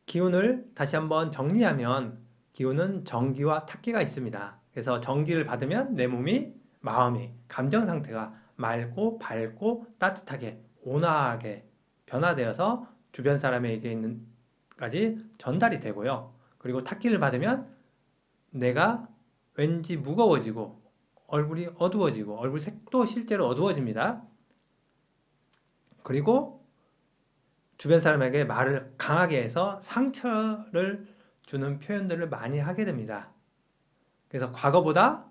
기운을 다시 한번 정리하면 기운은 정기와 탁기가 있습니다. 그래서 정기를 받으면 내 몸이 마음이 감정 상태가 맑고 밝고 따뜻하게 온화하게 변화되어서 주변 사람에게 있는까지 전달이 되고요. 그리고 탁기를 받으면 내가 왠지 무거워지고 얼굴이 어두워지고 얼굴 색도 실제로 어두워집니다. 그리고 주변 사람에게 말을 강하게 해서 상처를 주는 표현들을 많이 하게 됩니다. 그래서 과거보다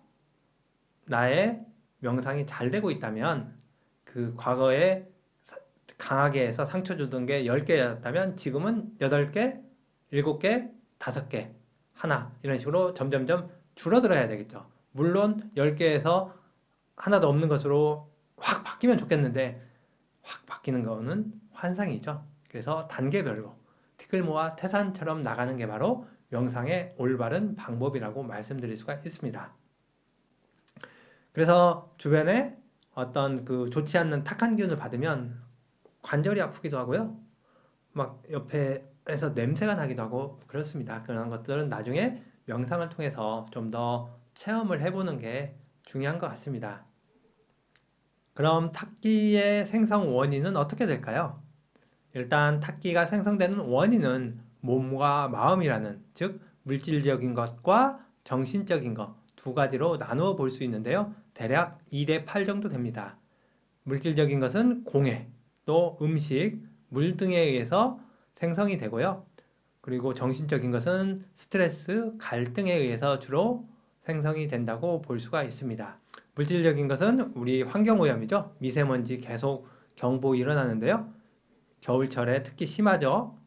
나의 명상이 잘 되고 있다면 그 과거에 강하게 해서 상처 주던 게 10개였다면 지금은 8개, 7개, 5개, 하나 이런 식으로 점점점 줄어들어야 되겠죠. 물론 10개에서 하나도 없는 것으로 확 바뀌면 좋겠는데 확 바뀌는 거는 환상이죠. 그래서 단계별로 티끌모아 태산처럼 나가는 게 바로 명상의 올바른 방법이라고 말씀드릴 수가 있습니다. 그래서 주변에 어떤 그 좋지 않는 탁한 기운을 받으면 관절이 아프기도 하고요. 막 옆에서 냄새가 나기도 하고 그렇습니다. 그런 것들은 나중에 명상을 통해서 좀 더 체험을 해보는 게 중요한 것 같습니다. 그럼 탁기의 생성 원인은 어떻게 될까요? 일단 탁기가 생성되는 원인은 몸과 마음이라는, 즉 물질적인 것과 정신적인 것 두 가지로 나누어 볼 수 있는데요. 대략 2대 8 정도 됩니다. 물질적인 것은 공해, 또 음식, 물 등에 의해서 생성이 되고요. 그리고 정신적인 것은 스트레스, 갈등에 의해서 주로 생성이 된다고 볼 수가 있습니다. 물질적인 것은 우리 환경오염이죠. 미세먼지 계속 경보 일어나는데요. 겨울철에 특히 심하죠.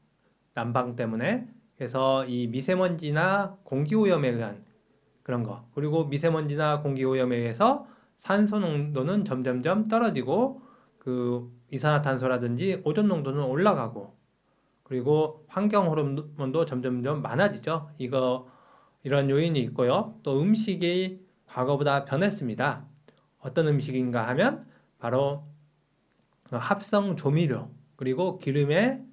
난방 때문에. 그래서 이 미세먼지나 공기오염에 의한 그런 거. 그리고 미세먼지나 공기오염에 의해서 산소 농도는 점점점 떨어지고 그 이산화탄소라든지 오존 농도는 올라가고 그리고 환경 호르몬도 점점점 많아지죠. 이런 요인이 있고요. 또 음식이 과거보다 변했습니다. 어떤 음식인가 하면 바로 합성 조미료 그리고 기름에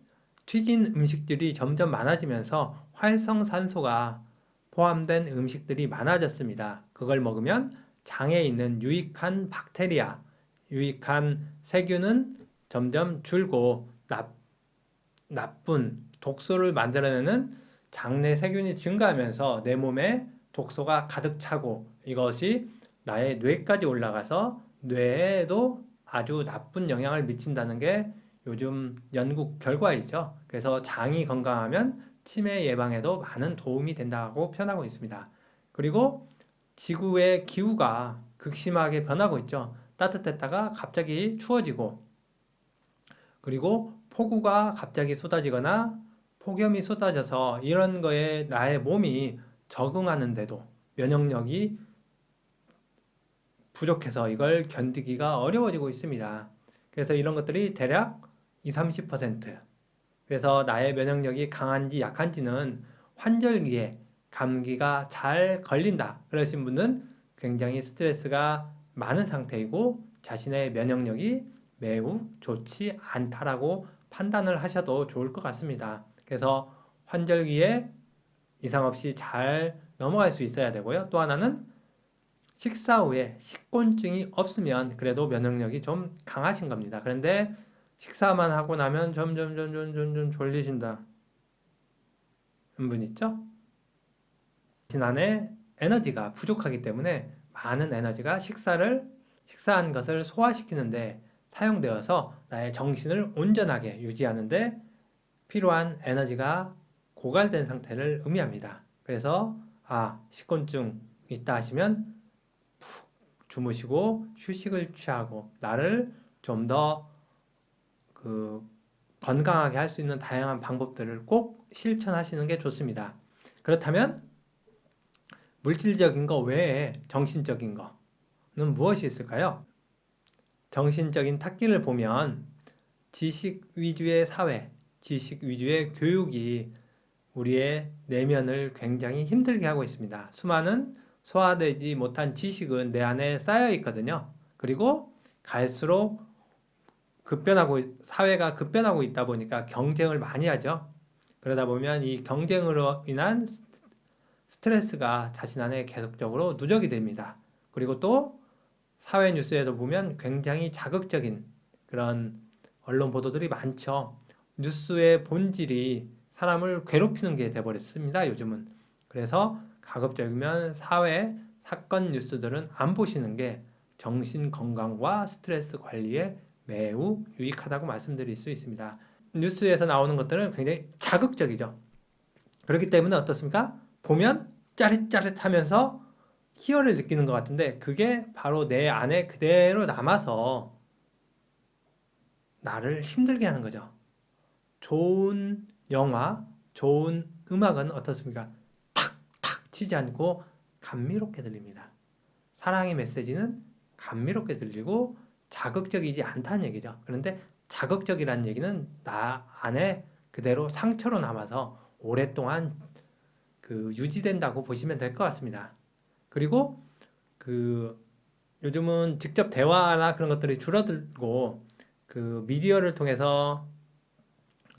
튀긴 음식들이 점점 많아지면서 활성산소가 포함된 음식들이 많아졌습니다. 그걸 먹으면 장에 있는 유익한 박테리아, 유익한 세균은 점점 줄고 나쁜 독소를 만들어내는 장내 세균이 증가하면서 내 몸에 독소가 가득 차고 이것이 나의 뇌까지 올라가서 뇌에도 아주 나쁜 영향을 미친다는 게 요즘 연구 결과이죠. 그래서 장이 건강하면 치매 예방에도 많은 도움이 된다고 표현하고 있습니다. 그리고 지구의 기후가 극심하게 변하고 있죠. 따뜻했다가 갑자기 추워지고 그리고 폭우가 갑자기 쏟아지거나 폭염이 쏟아져서 이런 거에 나의 몸이 적응하는데도 면역력이 부족해서 이걸 견디기가 어려워지고 있습니다. 그래서 이런 것들이 대략 20, 30%. 그래서 나의 면역력이 강한지 약한지는 환절기에 감기가 잘 걸린다. 그러신 분은 굉장히 스트레스가 많은 상태이고 자신의 면역력이 매우 좋지 않다라고 판단을 하셔도 좋을 것 같습니다. 그래서 환절기에 이상 없이 잘 넘어갈 수 있어야 되고요. 또 하나는 식사 후에 식곤증이 없으면 그래도 면역력이 좀 강하신 겁니다. 그런데 식사만 하고 나면 점점 졸리신다. 한 분 있죠? 자신 안에 에너지가 부족하기 때문에 많은 에너지가 식사한 것을 소화시키는데 사용되어서 나의 정신을 온전하게 유지하는데 필요한 에너지가 고갈된 상태를 의미합니다. 그래서 식곤증 있다 하시면 푹 주무시고 휴식을 취하고 나를 좀 더 건강하게 할 수 있는 다양한 방법들을 꼭 실천하시는 게 좋습니다. 그렇다면 물질적인 거 외에 정신적인 거는 무엇이 있을까요? 정신적인 탁기를 보면 지식 위주의 사회, 지식 위주의 교육이 우리의 내면을 굉장히 힘들게 하고 있습니다. 수많은 소화되지 못한 지식은 내 안에 쌓여 있거든요. 그리고 갈수록 사회가 급변하고 있다 보니까 경쟁을 많이 하죠. 그러다 보면 이 경쟁으로 인한 스트레스가 자신 안에 계속적으로 누적이 됩니다. 그리고 또 사회 뉴스에도 보면 굉장히 자극적인 그런 언론 보도들이 많죠. 뉴스의 본질이 사람을 괴롭히는 게 돼버렸습니다. 요즘은. 그래서 가급적이면 사회 사건 뉴스들은 안 보시는 게 정신 건강과 스트레스 관리에 매우 유익하다고 말씀드릴 수 있습니다. 뉴스에서 나오는 것들은 굉장히 자극적이죠. 그렇기 때문에 어떻습니까? 보면 짜릿짜릿하면서 희열을 느끼는 것 같은데 그게 바로 내 안에 그대로 남아서 나를 힘들게 하는 거죠. 좋은 영화, 좋은 음악은 어떻습니까? 탁탁 치지 않고 감미롭게 들립니다. 사랑의 메시지는 감미롭게 들리고 자극적이지 않다는 얘기죠. 그런데 자극적이라는 얘기는 나 안에 그대로 상처로 남아서 오랫동안 유지된다고 보시면 될 것 같습니다. 그리고 그 요즘은 직접 대화나 그런 것들이 줄어들고 미디어를 통해서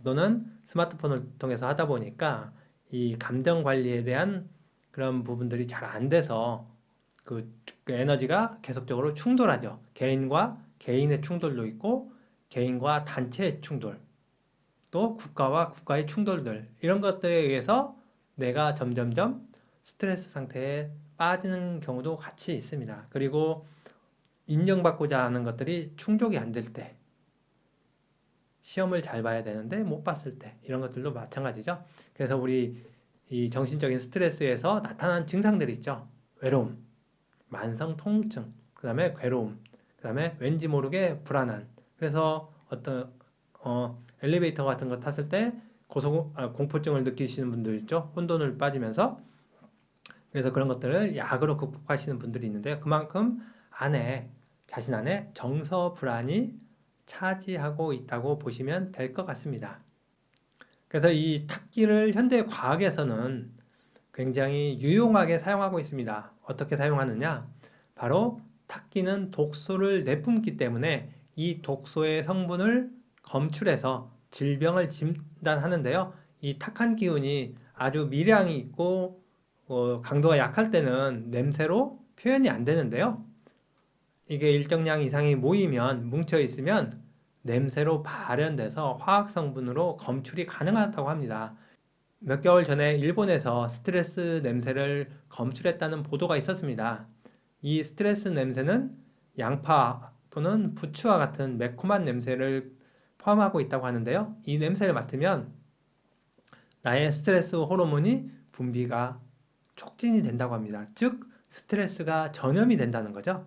또는 스마트폰을 통해서 하다 보니까 이 감정 관리에 대한 그런 부분들이 잘 안 돼서 그 에너지가 계속적으로 충돌하죠. 개인과 개인의 충돌도 있고 개인과 단체의 충돌, 또 국가와 국가의 충돌들 이런 것들에 의해서 내가 점점점 스트레스 상태에 빠지는 경우도 같이 있습니다. 그리고 인정받고자 하는 것들이 충족이 안 될 때, 시험을 잘 봐야 되는데 못 봤을 때 이런 것들도 마찬가지죠. 그래서 우리 이 정신적인 스트레스에서 나타난 증상들이 있죠. 외로움, 만성 통증, 그 다음에 괴로움, 그 다음에 왠지 모르게 불안한. 그래서 어떤 엘리베이터 같은 거 탔을 때 공포증을 느끼시는 분들 있죠. 혼돈을 빠지면서. 그래서 그런 것들을 약으로 극복하시는 분들이 있는데 그만큼 자신 안에 정서 불안이 차지하고 있다고 보시면 될 것 같습니다. 그래서 이 탁기를 현대 과학에서는 굉장히 유용하게 사용하고 있습니다. 어떻게 사용하느냐? 바로 탁기는 독소를 내뿜기 때문에 이 독소의 성분을 검출해서 질병을 진단하는데요. 이 탁한 기운이 아주 미량이 있고 강도가 약할 때는 냄새로 표현이 안 되는데요. 이게 일정량 이상이 모이면 뭉쳐 있으면 냄새로 발현돼서 화학 성분으로 검출이 가능하다고 합니다. 몇 개월 전에 일본에서 스트레스 냄새를 검출했다는 보도가 있었습니다. 이 스트레스 냄새는 양파 또는 부추와 같은 매콤한 냄새를 포함하고 있다고 하는데요. 이 냄새를 맡으면 나의 스트레스 호르몬이 분비가 촉진이 된다고 합니다. 즉, 스트레스가 전염이 된다는 거죠.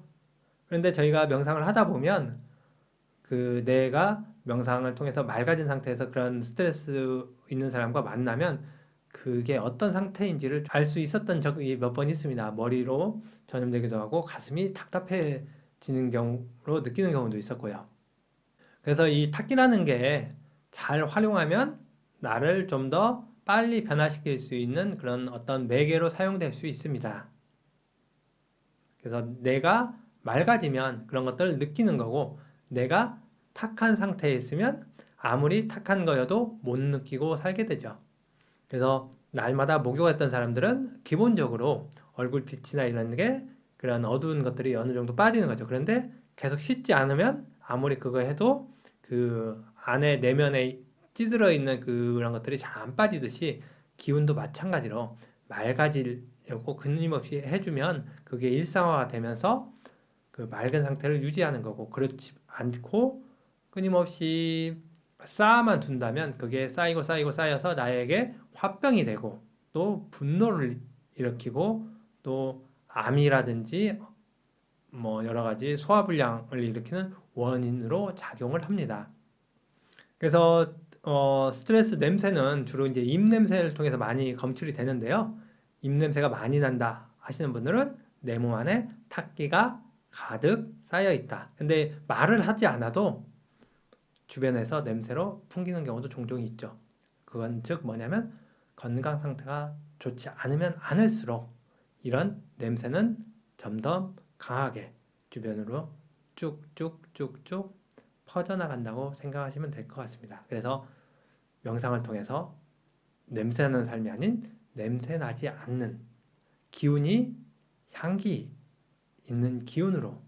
그런데 저희가 명상을 하다 보면 뇌가 명상을 통해서 맑아진 상태에서 그런 스트레스 있는 사람과 만나면 그게 어떤 상태인지를 알 수 있었던 적이 몇 번 있습니다. 머리로 전염되기도 하고 가슴이 답답해지는 경우로 느끼는 경우도 있었고요. 그래서 이 탁기라는 게 잘 활용하면 나를 좀 더 빨리 변화시킬 수 있는 그런 어떤 매개로 사용될 수 있습니다. 그래서 내가 맑아지면 그런 것들을 느끼는 거고 내가 탁한 상태에 있으면 아무리 탁한 거여도 못 느끼고 살게 되죠. 그래서 날마다 목욕했던 사람들은 기본적으로 얼굴빛이나 이런 게 그런 어두운 것들이 어느 정도 빠지는 거죠. 그런데 계속 씻지 않으면 아무리 그거 해도 그 안에 내면에 찌들어 있는 그런 것들이 잘 안 빠지듯이 기운도 마찬가지로 맑아지려고 끊임없이 해주면 그게 일상화가 되면서 그 맑은 상태를 유지하는 거고 그렇지 않고 끊임없이 쌓아만 둔다면 그게 쌓이고 쌓이고 쌓여서 나에게 화병이 되고 또 분노를 일으키고 또 암이라든지 뭐 여러 가지 소화불량을 일으키는 원인으로 작용을 합니다. 그래서 스트레스 냄새는 주로 이제 입냄새를 통해서 많이 검출이 되는데요. 입냄새가 많이 난다 하시는 분들은 내 몸 안에 탁기가 가득 쌓여 있다. 근데 말을 하지 않아도 주변에서 냄새로 풍기는 경우도 종종 있죠. 그건 즉 뭐냐면 건강 상태가 좋지 않으면 않을수록 이런 냄새는 점점 강하게 주변으로 쭉쭉쭉쭉 퍼져나간다고 생각하시면 될 것 같습니다. 그래서 명상을 통해서 냄새나는 삶이 아닌 냄새나지 않는 기운이 향기 있는 기운으로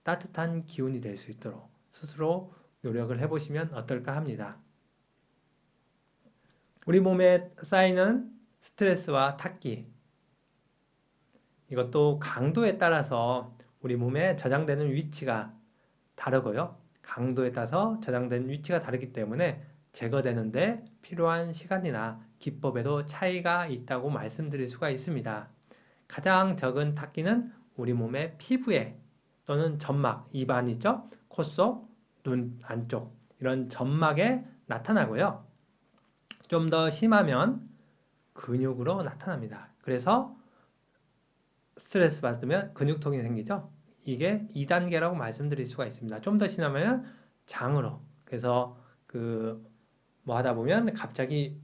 따뜻한 기운이 될 수 있도록 스스로 노력을 해보시면 어떨까 합니다. 우리 몸에 쌓이는 스트레스와 탁기 이것도 강도에 따라서 우리 몸에 저장되는 위치가 다르고요. 강도에 따라서 저장되는 위치가 다르기 때문에 제거되는데 필요한 시간이나 기법에도 차이가 있다고 말씀드릴 수가 있습니다. 가장 적은 탁기는 우리 몸의 피부에 또는 점막, 입안 있죠? 코 속, 눈 안쪽 이런 점막에 나타나고요. 좀 더 심하면 근육으로 나타납니다. 그래서 스트레스 받으면 근육통이 생기죠. 이게 2단계라고 말씀드릴 수가 있습니다. 좀 더 심하면 장으로. 그래서 뭐 하다 보면 갑자기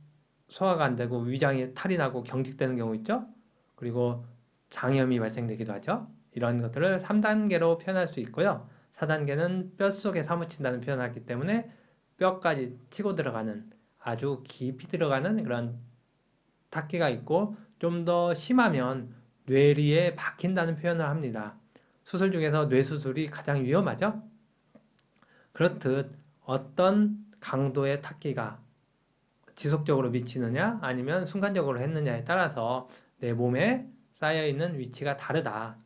소화가 안 되고 위장이 탈이 나고 경직되는 경우 있죠. 그리고 장염이 발생되기도 하죠. 이런 것들을 3단계로 표현할 수 있고요. 4단계는 뼛속에 사무친다는 표현을 하기 때문에 뼈까지 치고 들어가는 아주 깊이 들어가는 그런 탁기가 있고 좀 더 심하면 뇌리에 박힌다는 표현을 합니다. 수술 중에서 뇌수술이 가장 위험하죠? 그렇듯 어떤 강도의 탁기가 지속적으로 미치느냐 아니면 순간적으로 했느냐에 따라서 내 몸에 쌓여있는 위치가 다르다.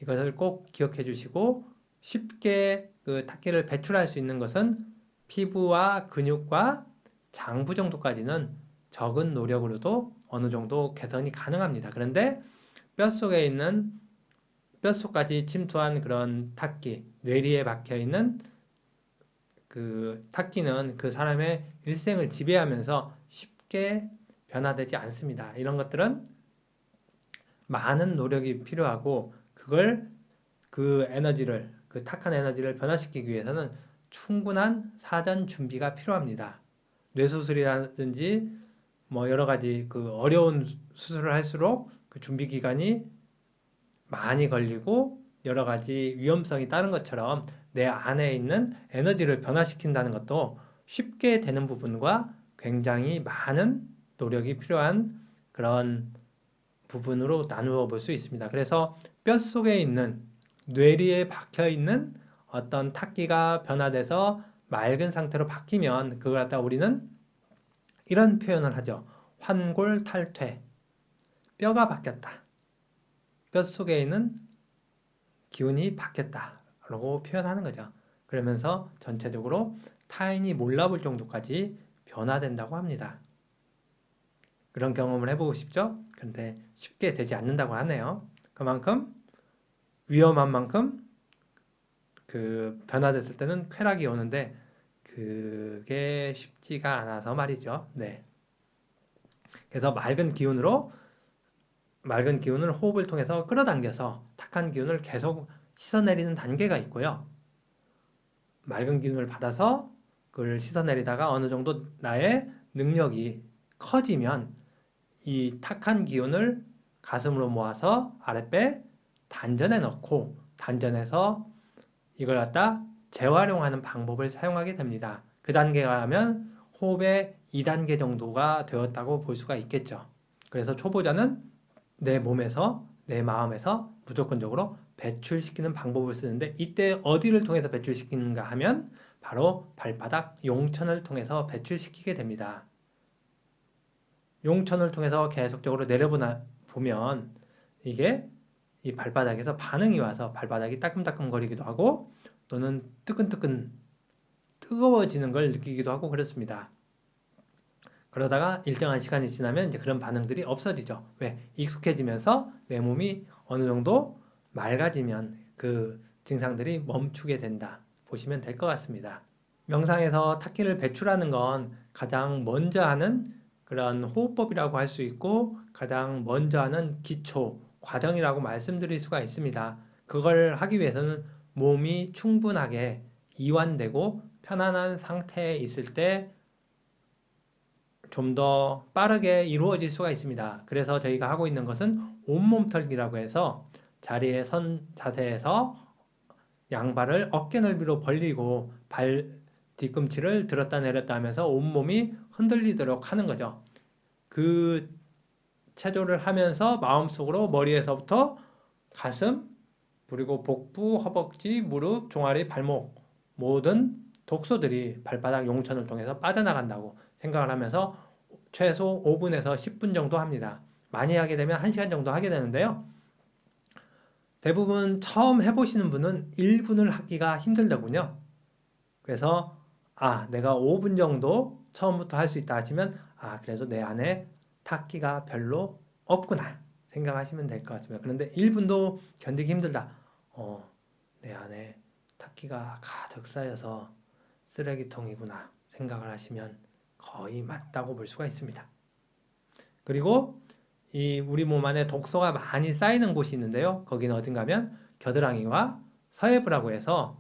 이것을 꼭 기억해 주시고 쉽게 그 탁기를 배출할 수 있는 것은 피부와 근육과 장부 정도까지는 적은 노력으로도 어느 정도 개선이 가능합니다. 그런데 뼛속에 있는 뼛속까지 침투한 그런 탁기, 뇌리에 박혀 있는 그 탁기는 그 사람의 일생을 지배하면서 쉽게 변화되지 않습니다. 이런 것들은 많은 노력이 필요하고 그걸 그 에너지를 그 탁한 에너지를 변화시키기 위해서는 충분한 사전 준비가 필요합니다. 뇌수술이라든지 뭐 여러 가지 그 어려운 수술을 할수록 그 준비 기간이 많이 걸리고 여러 가지 위험성이 따른 것처럼 내 안에 있는 에너지를 변화시킨다는 것도 쉽게 되는 부분과 굉장히 많은 노력이 필요한 그런 부분으로 나누어 볼 수 있습니다. 그래서 뼛속에 있는 뇌리에 박혀 있는 어떤 탁기가 변화돼서 맑은 상태로 바뀌면 그걸 갖다 우리는 이런 표현을 하죠. 환골탈퇴. 뼈가 바뀌었다. 뼛속에 있는 기운이 바뀌었다라고 표현하는 거죠. 그러면서 전체적으로 타인이 몰라볼 정도까지 변화된다고 합니다. 그런 경험을 해보고 싶죠? 근데 쉽게 되지 않는다고 하네요. 그만큼 위험한 만큼 그 변화됐을 때는 쾌락이 오는데 그게 쉽지가 않아서 말이죠. 네. 그래서 맑은 기운을 호흡을 통해서 끌어당겨서 탁한 기운을 계속 씻어내리는 단계가 있고요. 맑은 기운을 받아서 그걸 씻어내리다가 어느 정도 나의 능력이 커지면 이 탁한 기운을 가슴으로 모아서 아랫배 단전에 넣고 단전에서 이걸 갖다 재활용하는 방법을 사용하게 됩니다. 그 단계가 하면 호흡의 2단계 정도가 되었다고 볼 수가 있겠죠. 그래서 초보자는 내 몸에서 내 마음에서 무조건적으로 배출시키는 방법을 쓰는데 이때 어디를 통해서 배출시키는가 하면 바로 발바닥 용천을 통해서 배출시키게 됩니다. 용천을 통해서 계속적으로 내려보면 이게 이 발바닥에서 반응이 와서 발바닥이 따끔따끔거리기도 하고 또는 뜨거워지는 걸 느끼기도 하고 그렇습니다. 그러다가 일정한 시간이 지나면 이제 그런 반응들이 없어지죠. 왜? 익숙해지면서 내 몸이 어느 정도 맑아지면 그 증상들이 멈추게 된다. 보시면 될 것 같습니다. 명상에서 탁기를 배출하는 건 가장 먼저 하는 그런 호흡법이라고 할 수 있고 가장 먼저 하는 기초 과정이라고 말씀드릴 수가 있습니다. 그걸 하기 위해서는 몸이 충분하게 이완되고 편안한 상태에 있을 때 좀 더 빠르게 이루어질 수가 있습니다. 그래서 저희가 하고 있는 것은 온몸 털기라고 해서 자리에 선 자세에서 양발을 어깨 넓이로 벌리고 발 뒤꿈치를 들었다 내렸다 하면서 온몸이 흔들리도록 하는 거죠. 그 체조를 하면서 마음속으로 머리에서부터 가슴, 그리고 복부, 허벅지, 무릎, 종아리, 발목 모든 독소들이 발바닥 용천을 통해서 빠져나간다고 생각을 하면서 최소 5분에서 10분 정도 합니다. 많이 하게 되면 1시간 정도 하게 되는데요. 대부분 처음 해보시는 분은 1분을 하기가 힘들더군요. 그래서 내가 5분 정도 처음부터 할 수 있다 하시면 그래도 내 안에 탁기가 별로 없구나 생각하시면 될 것 같습니다. 그런데 1분도 견디기 힘들다. 내 안에 탁기가 가득 쌓여서 쓰레기통이구나 생각을 하시면 거의 맞다고 볼 수가 있습니다. 그리고 이 우리 몸 안에 독소가 많이 쌓이는 곳이 있는데요. 거기는 어딘가 하면 겨드랑이와 서해부라고 해서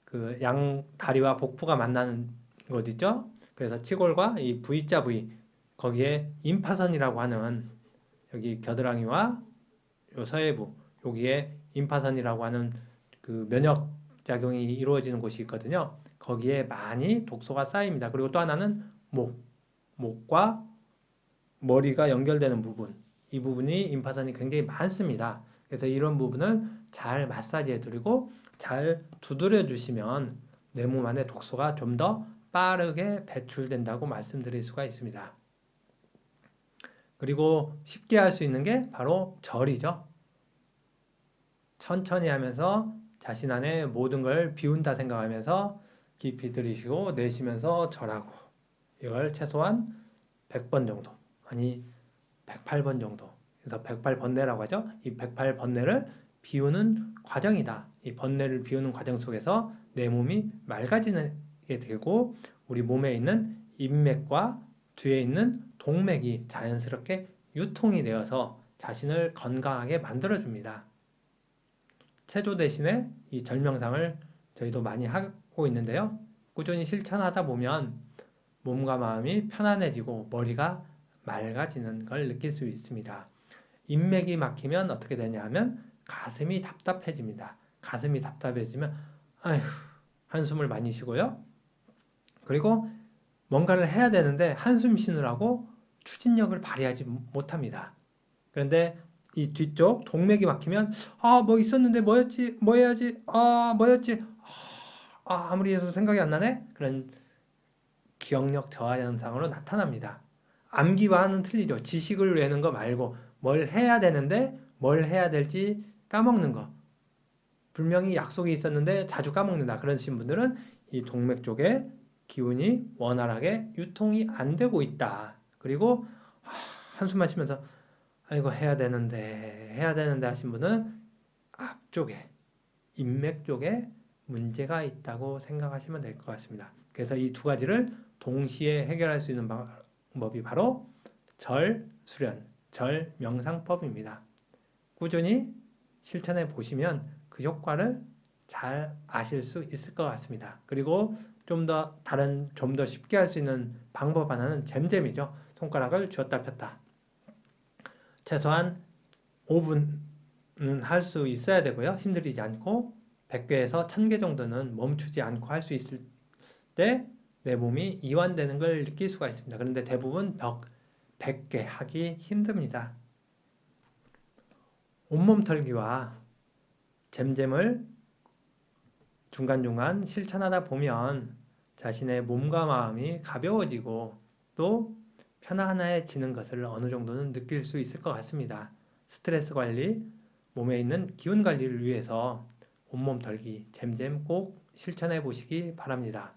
그 양 다리와 복부가 만나는 곳 있죠. 그래서 치골과 이 V자 부위 거기에 임파선이라고 하는 여기 겨드랑이와 요 서해부 여기에 임파선이라고 하는 그 면역 작용이 이루어지는 곳이 있거든요. 거기에 많이 독소가 쌓입니다. 그리고 또 하나는 목과 머리가 연결되는 부분 이 부분이 임파선이 굉장히 많습니다. 그래서 이런 부분을 잘 마사지해 드리고 잘 두드려 주시면 내 몸 안에 독소가 좀 더 빠르게 배출된다고 말씀드릴 수가 있습니다. 그리고 쉽게 할 수 있는 게 바로 절이죠. 천천히 하면서 자신 안에 모든 걸 비운다 생각하면서 깊이 들이쉬고 내쉬면서 절하고 이걸 최소한 100번 정도 아니 108번 정도 그래서 108번뇌라고 하죠. 이 108번뇌를 비우는 과정이다. 이 번뇌를 비우는 과정 속에서 내 몸이 맑아지게 되고 우리 몸에 있는 인맥과 뒤에 있는 동맥이 자연스럽게 유통이 되어서 자신을 건강하게 만들어줍니다. 체조 대신에 이 절명상을 저희도 많이 하고 있는데요. 꾸준히 실천하다 보면 몸과 마음이 편안해지고 머리가 맑아지는 걸 느낄 수 있습니다. 인맥이 막히면 어떻게 되냐 하면 가슴이 답답해집니다. 가슴이 답답해지면 아휴 한숨을 많이 쉬고요. 그리고 뭔가를 해야 되는데 한숨 쉬느라고 추진력을 발휘하지 못합니다. 그런데 이 뒤쪽 동맥이 막히면 뭐 있었는데 뭐였지 뭐 해야지 뭐였지 아무리 해도 생각이 안 나네 그런 기억력 저하 현상으로 나타납니다. 암기와는 틀리죠. 지식을 외우는 거 말고 뭘 해야 되는데 뭘 해야 될지 까먹는 거. 분명히 약속이 있었는데 자주 까먹는다. 그러신 분들은 이 동맥 쪽에 기운이 원활하게 유통이 안 되고 있다. 그리고 한숨만 쉬면서 이거 해야 되는데 하신 분은 앞쪽에 인맥 쪽에 문제가 있다고 생각하시면 될 것 같습니다. 그래서 이 두 가지를 동시에 해결할 수 있는 방법이 바로 절, 수련, 절, 명상법입니다. 꾸준히 실천해 보시면 그 효과를 잘 아실 수 있을 것 같습니다. 그리고 좀 더 쉽게 할 수 있는 방법 하나는 잼잼이죠. 손가락을 쥐었다 폈다. 최소한 5분은 할 수 있어야 되고요. 힘들이지 않고 100개에서 1000개 정도는 멈추지 않고 할 수 있을 때 내 몸이 이완되는 걸 느낄 수가 있습니다. 그런데 대부분 100개 하기 힘듭니다. 온몸 털기와 잼잼을 중간중간 실천하다 보면 자신의 몸과 마음이 가벼워지고 또 편안해지는 것을 어느 정도는 느낄 수 있을 것 같습니다. 스트레스 관리, 몸에 있는 기운 관리를 위해서 온몸 털기, 잼잼 꼭 실천해 보시기 바랍니다.